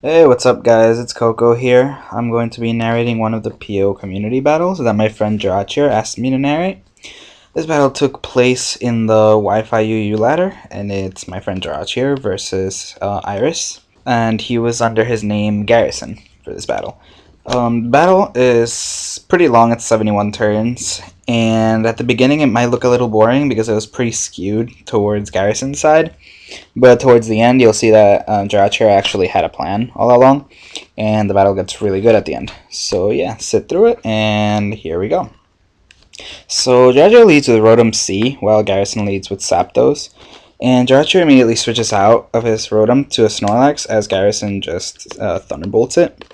Hey, what's up guys? It's Coco here. I'm going to be narrating one of the PO community battles that my friend Jirachier asked me to narrate. This battle took place in the Wi-Fi UU ladder, and it's my friend Jirachier versus Iris, and he was under his name Garrison for this battle. The battle is pretty long, it's 71 turns, and at the beginning it might look a little boring because it was pretty skewed towards Garrison's side. But towards the end, you'll see that Jirachier actually had a plan all along, and the battle gets really good at the end. So yeah, sit through it, and here we go. So Jirachier leads with Rotom C, while Garrison leads with Zapdos, and Jirachier immediately switches out of his Rotom to a Snorlax as Garrison just Thunderbolts it.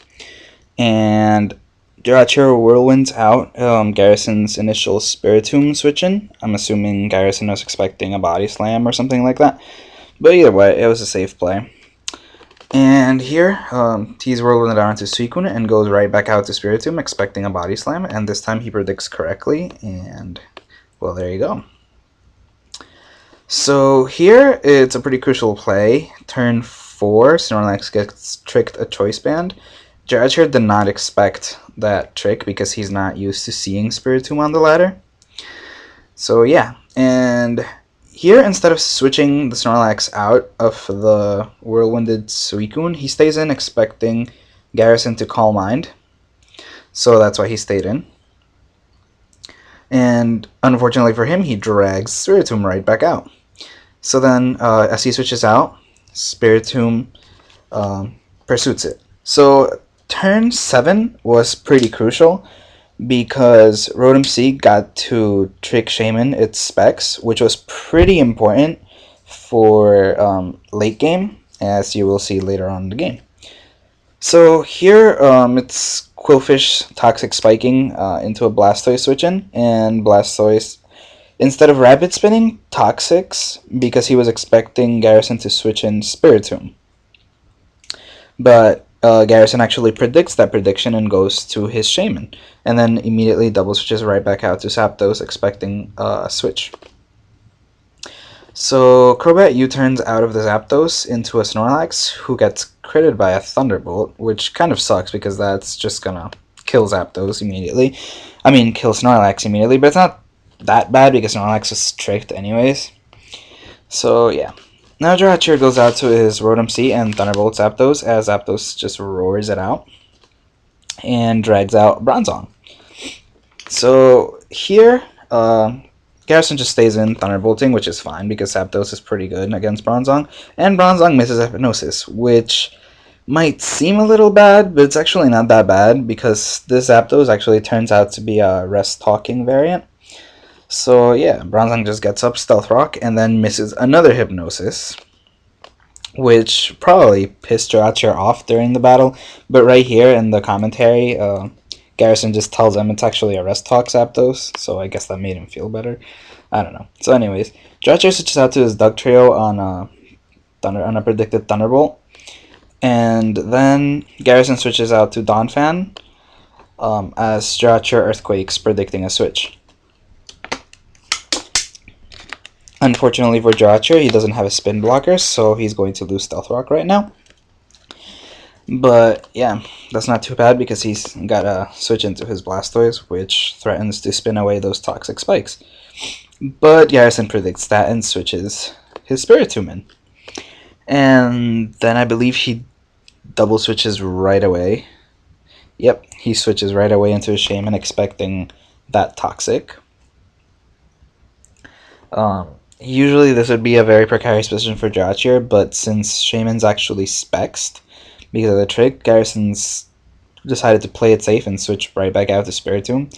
And Jirachier whirlwinds out Garrison's initial Spiritomb switch-in. I'm assuming Garrison was expecting a Body Slam or something like that. But either way, it was a safe play. And here, he's whirling it down to Suicune and goes right back out to Spiritomb, expecting a Body Slam, and this time he predicts correctly, and, well, there you go. So here, it's a pretty crucial play. Turn 4, Snorlax gets tricked a Choice Band. Jirachier did not expect that trick because he's not used to seeing Spiritomb on the ladder. So yeah, and here, instead of switching the Snorlax out of the Whirlwinded Suicune, he stays in expecting Garrison to Calm Mind. So that's why he stayed in. And unfortunately for him, he drags Spiritomb right back out. So then, as he switches out, Spiritomb pursues it. So turn 7 was pretty crucial, because Rotom C got to trick Shaman its specs, which was pretty important for late game, as you will see later on in the game. So here, it's Quillfish Toxic Spiking into a Blastoise switch-in, and Blastoise, instead of Rapid Spinning, Toxics, because he was expecting Garrison to switch in Spiritomb. But Garrison actually predicts that prediction and goes to his Shaman, and then immediately double switches right back out to Zapdos, expecting a switch. So Crobat U-turns out of the Zapdos into a Snorlax, who gets critted by a Thunderbolt, which kind of sucks because that's just gonna kill Zapdos immediately. I mean, kill Snorlax immediately, but it's not that bad because Snorlax is tricked anyways. So yeah. Now Jirachier goes out to his Rotom C and Thunderbolts Zapdos as Zapdos just roars it out and drags out Bronzong. So here, Garrison just stays in Thunderbolting, which is fine because Zapdos is pretty good against Bronzong, and Bronzong misses Hypnosis, which might seem a little bad, but it's actually not that bad because this Zapdos actually turns out to be a Rest Talking variant. So yeah, Bronzong just gets up Stealth Rock and then misses another Hypnosis, which probably pissed Jirachier off during the battle. But right here in the commentary, Garrison just tells him it's actually a Rest Talk Zapdos, so I guess that made him feel better. I don't know. So anyways, Jirachier switches out to his Dugtrio on a predicted Thunderbolt, and then Garrison switches out to Donphan as Jirachier Earthquakes, predicting a switch. Unfortunately for Jirachier, he doesn't have a spin blocker, so he's going to lose Stealth Rock right now. But yeah, that's not too bad because he's got to switch into his Blastoise, which threatens to spin away those toxic spikes. But Garrison predicts that and switches his Spiritomb in. And then I believe he double switches right away. Yep, he switches right away into his Shaman, expecting that toxic. Usually this would be a very precarious position for Jirachier, but since Shaman's actually spexed because of the trick, Garrison's decided to play it safe and switch right back out to Spiritomb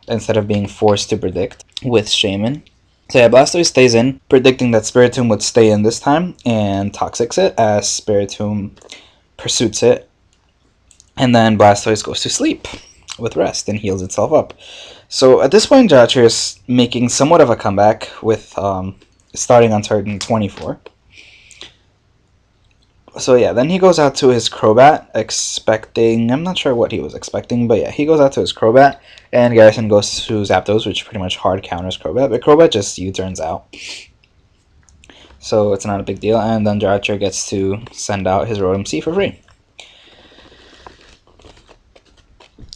instead of being forced to predict with Shaman. So yeah, Blastoise stays in, predicting that Spiritomb would stay in this time, and Toxics it as Spiritomb pursues it. And then Blastoise goes to sleep with rest and heals itself up. So at this point, Jirachier is making somewhat of a comeback with starting on turn 24. So yeah, then he goes out to his Crobat, expecting, I'm not sure what he was expecting, but yeah, he goes out to his Crobat, and Garrison goes to Zapdos, which pretty much hard counters Crobat, but Crobat just U-turns out. So it's not a big deal, and then Jirachier gets to send out his Rotom C for free.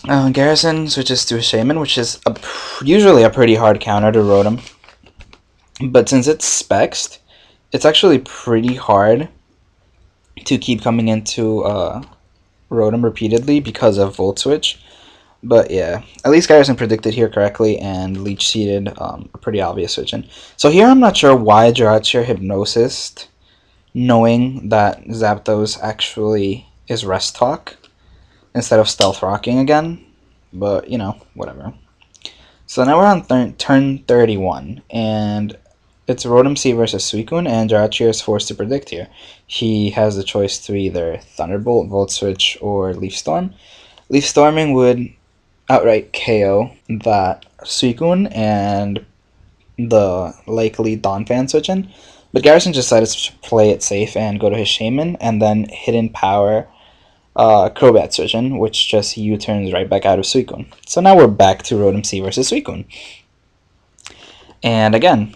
Garrison switches to a Shaman, which is usually a pretty hard counter to Rotom. But since it's spexed, it's actually pretty hard to keep coming into Rotom repeatedly because of Volt Switch. But yeah, at least Garrison predicted here correctly and Leech Seeded a pretty obvious switch in. So here I'm not sure why Jirachier Hypnosis, knowing that Zapdos actually is Rest Talk instead of Stealth Rocking again. But, you know, whatever. So now we're on turn 31, and it's Rotom C versus Suicune, and Jirachier is forced to predict here. He has the choice to either Thunderbolt, Volt Switch, or Leaf Storm. Leaf Storming would outright KO that Suicune and the likely Donphan switch in, but Garrison just decided to play it safe and go to his Shaman, and then Hidden Power Crobat switch in, which just U-turns right back out of Suicune. So now we're back to Rotom C versus Suicune. And again,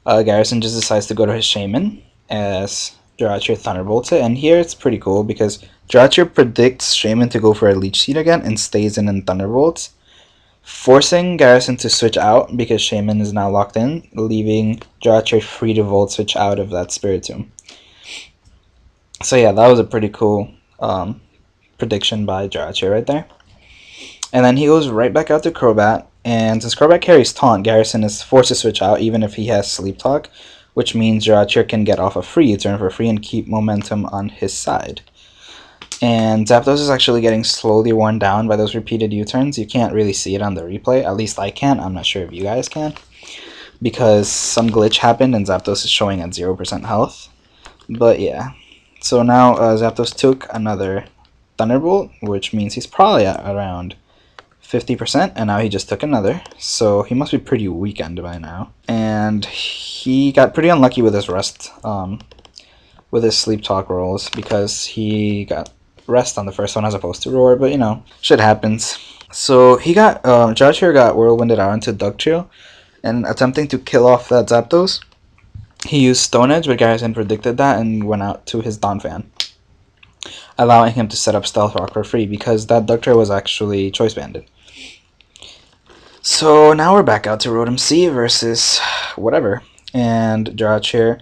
Garrison just decides to go to his Shaman as Jirachier Thunderbolts it, and here it's pretty cool because Jirachier predicts Shaman to go for a Leech Seed again and stays in Thunderbolts, forcing Garrison to switch out because Shaman is now locked in, leaving Jirachier free to Volt Switch out of that Spiritomb. So yeah, that was a pretty cool prediction by Jirachier right there. And then he goes right back out to Crobat, and since Crobat carries Taunt, Garrison is forced to switch out even if he has Sleep Talk, which means Jirachier can get off a free U-turn for free and keep momentum on his side. And Zapdos is actually getting slowly worn down by those repeated U-turns. You can't really see it on the replay, at least I can't. I'm not sure if you guys can, because some glitch happened and Zapdos is showing at 0% health. But yeah, so now Zapdos took another Thunderbolt, which means he's probably at around 50%, and now he just took another, so he must be pretty weakened by now. And he got pretty unlucky with his rest, with his Sleep Talk rolls, because he got rest on the first one as opposed to roar, but you know, shit happens. So he got, Jirachier got Whirlwinded out into Dugtrio, and attempting to kill off that Zapdos, he used Stone Edge, but Garrison predicted that and went out to his Donphan, allowing him to set up Stealth Rock for free because that Dugtrio was actually Choice Banded. So now we're back out to Rotom C versus whatever, and Jirachier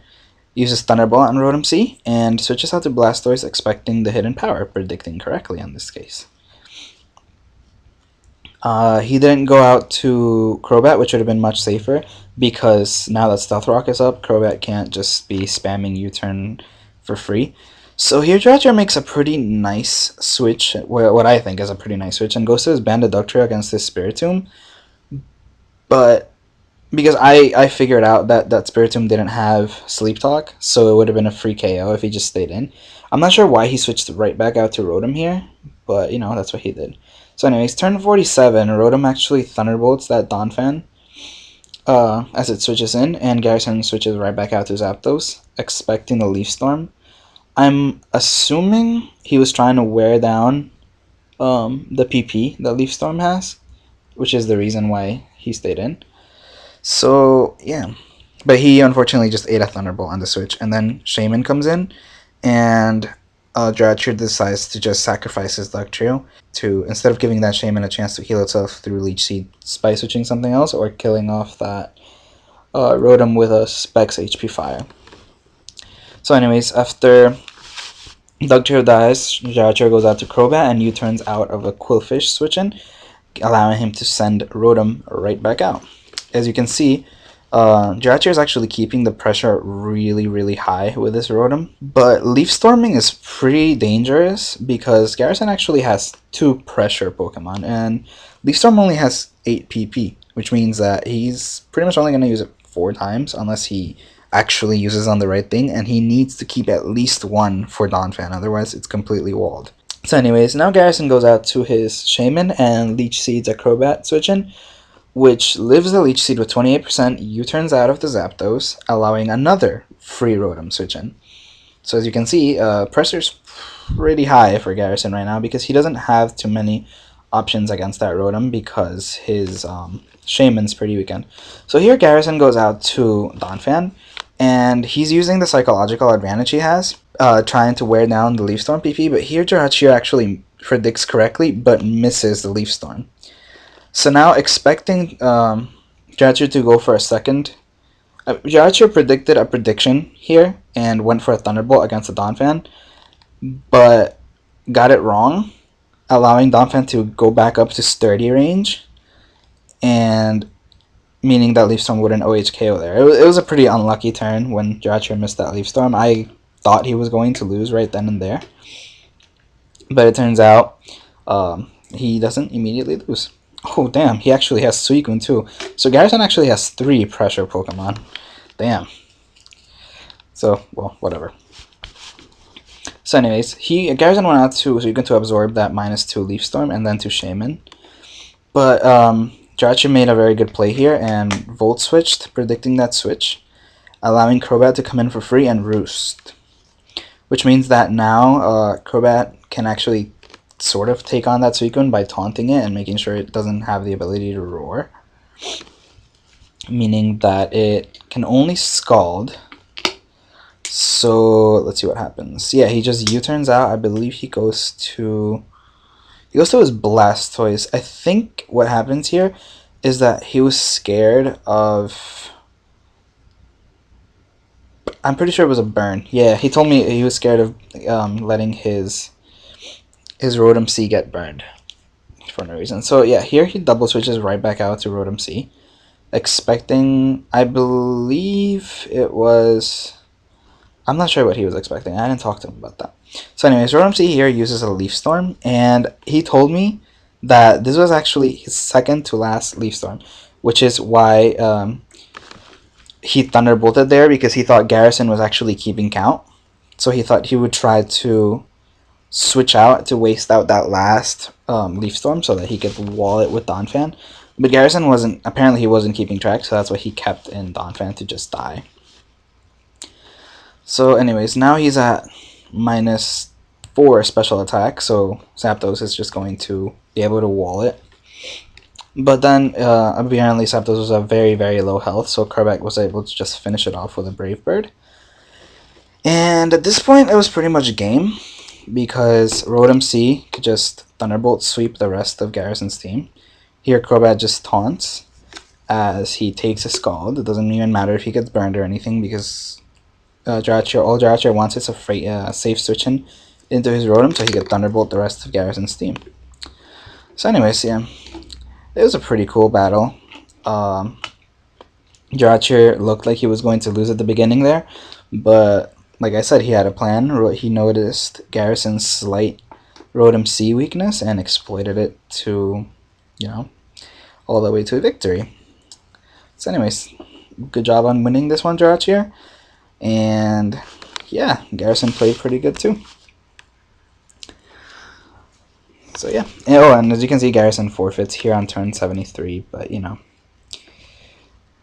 uses Thunderbolt on Rotom C and switches out to Blastoise, expecting the Hidden Power, predicting correctly in this case. He didn't go out to Crobat, which would have been much safer, because now that Stealth Rock is up, Crobat can't just be spamming U-turn for free. So here Jirachier makes a pretty nice switch, what I think is a pretty nice switch, and goes to his Banded Dugtrio against his Spiritomb. But because I figured out that Spiritomb didn't have Sleep Talk, so it would have been a free KO if he just stayed in. I'm not sure why he switched right back out to Rotom here, but you know, that's what he did. So anyways, turn 47, Rotom actually Thunderbolts that Donphan as it switches in, and Garrison switches right back out to Zapdos, expecting the Leaf Storm. I'm assuming he was trying to wear down the PP that Leaf Storm has, which is the reason why he stayed in. So yeah, but he unfortunately just ate a Thunderbolt on the switch, and then Shaman comes in, and Jirachier decides to just sacrifice his Dugtrio to, instead of giving that Shaman a chance to heal itself through Leech Seed by switching something else or killing off that Rotom with a Specs HP Fire. So anyways, after Dugtrio dies, Jirachier goes out to Crobat and U-turns out of a Quillfish switch-in, allowing him to send Rotom right back out. As you can see, Jirachier is actually keeping the pressure really high with this Rotom, but Leaf Storming is pretty dangerous because Garrison actually has 2 pressure Pokemon, and Leaf Storm only has 8 PP, which means that he's pretty much only going to use it 4 times unless he actually uses on the right thing, and he needs to keep at least 1 for Donphan, otherwise it's completely walled. So anyways, now Garrison goes out to his Shaman and Leech Seeds a Crobat switch-in, which lives the Leech Seed with 28%, U-turns out of the Zapdos, allowing another free Rotom switch-in. So as you can see, pressure's pretty high for Garrison right now because he doesn't have too many options against that Rotom because his Shaman's pretty weakened. So here Garrison goes out to Donphan, and he's using the psychological advantage he has, trying to wear down the Leaf Storm PP, but here Jirachier actually predicts correctly, but misses the Leaf Storm. So now expecting Jirachier to go for a second. Jirachier predicted a prediction here and went for a Thunderbolt against the Donphan, but got it wrong, allowing Donphan to go back up to sturdy range, and meaning that Leaf Storm wouldn't OHKO there. It was a pretty unlucky turn when Jirachier missed that Leaf Storm. I thought he was going to lose right then and there, but it turns out he doesn't immediately lose. Oh damn, he actually has Suicune too. So Garrison actually has 3 pressure Pokemon. Damn. So, well, whatever. So anyways, Garrison went out to Suicune to absorb that -2 Leaf Storm and then to Shaman. But Jirachier made a very good play here and Volt switched, predicting that switch, allowing Crobat to come in for free and Roost. Which means that now Crobat can actually sort of take on that Suicune by taunting it and making sure it doesn't have the ability to roar. Meaning that it can only Scald. So let's see what happens. Yeah, he just U-turns out. I believe he goes to his Blastoise. I think what happens here is that he was scared of, I'm pretty sure it was a burn. Yeah, he told me he was scared of letting his Rotom C get burned for no reason. So yeah, here he double switches right back out to Rotom C, expecting, I believe it was, I'm not sure what he was expecting. I didn't talk to him about that. So anyways, Rotom C here uses a Leaf Storm, and he told me that this was actually his second to last Leaf Storm, which is why he Thunderbolted there, because he thought Garrison was actually keeping count. So he thought he would try to switch out to waste out that last Leaf Storm so that he could wall it with Donphan. But Garrison apparently he wasn't keeping track, so that's why he kept in Donphan to just die. So anyways, now he's at -4 special attack, so Zapdos is just going to be able to wall it. But then apparently Zapdos was at very, very low health, so Crobat was able to just finish it off with a Brave Bird. And at this point it was pretty much game, because Rotom C could just Thunderbolt sweep the rest of Garrison's team. Here Crobat just taunts as he takes a Scald. It doesn't even matter if he gets burned or anything, because all Jirachier wants is a safe switch into his Rotom so he can Thunderbolt the rest of Garrison's team. So anyways, yeah, it was a pretty cool battle. Jirachier looked like he was going to lose at the beginning there, but like I said, he had a plan. He noticed Garrison's slight Rotom C weakness and exploited it to, all the way to victory. So anyways, good job on winning this one, Jirachier. And yeah, Garrison played pretty good too. So yeah. And as you can see, Garrison forfeits here on turn 73, but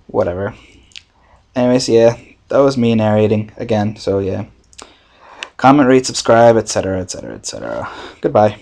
whatever. Anyways, yeah, that was me narrating again, so yeah. Comment, rate, subscribe, etc., etc., etc. Goodbye.